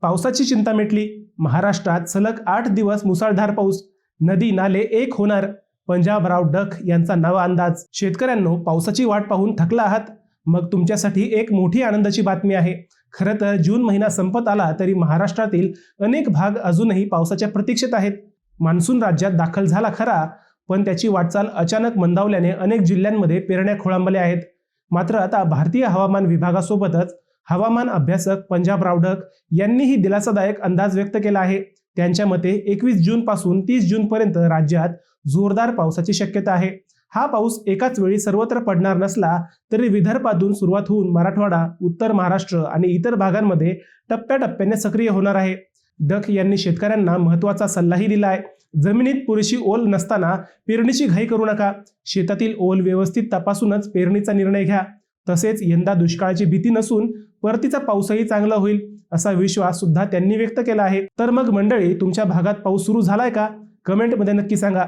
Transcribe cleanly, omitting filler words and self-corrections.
पावसाची चिंता मिटली. महाराष्ट्रात सलग 8 दिवस मुसळधार पाऊस. नदी नाले एक होणार. पंजाबराव डक यांचा नवा अंदाज. शेतकऱ्यांनो, पावसाची वाट पाहून थकला आहात? मग तुमच्यासाठी एक मोठी आनंदाची बातमी आहे. खरं तर जून महिना संपत आला तरी महाराष्ट्रातील अनेक भाग अजूनही पावसाच्या प्रतीक्षेत आहेत. मान्सून राज्यात दाखल झाला खरा, पण त्याची वाटचाल अचानक मंदावल्याने अनेक जिल्ह्यांमध्ये पेरण्या खोळंबल्या आहेत. मात्र आता भारतीय हवामान विभागासोबतच हवामान अभ्यासक पंजाबराव डक यांनीही दिलासादायक अंदाज व्यक्त केला आहे. त्यांच्या मते 21 जून पासून 30 जून पर्यंत राज्यात जोरदार पावसाची शक्यता आहे. हा पाऊस एकाच वेळी सर्वत्र पडणार नसला तरी विदर्भातून सुरुवात होऊन मराठवाडा, उत्तर महाराष्ट्र आणि इतर भागांमध्ये टप्प्याटप्प्याने सक्रिय होणार आहे. डक यांनी शेतकऱ्यांना महत्त्वाचा सल्लाही दिला आहे. जमिनीत पुरेशी ओल नसताना पेरणीची घाई करू नका. शेतातील ओल व्यवस्थित तपासूनच पेरणीचा निर्णय घ्या. तसेच यंदा दुष्काळाची भीती नसून परतीचा पाऊसही चांगला होईल असा विश्वास सुद्धा त्यांनी व्यक्त केला आहे. तर मग मंडळी, तुमच्या भागात पाऊस सुरू झालाय का? कमेंटमध्ये नक्की सांगा.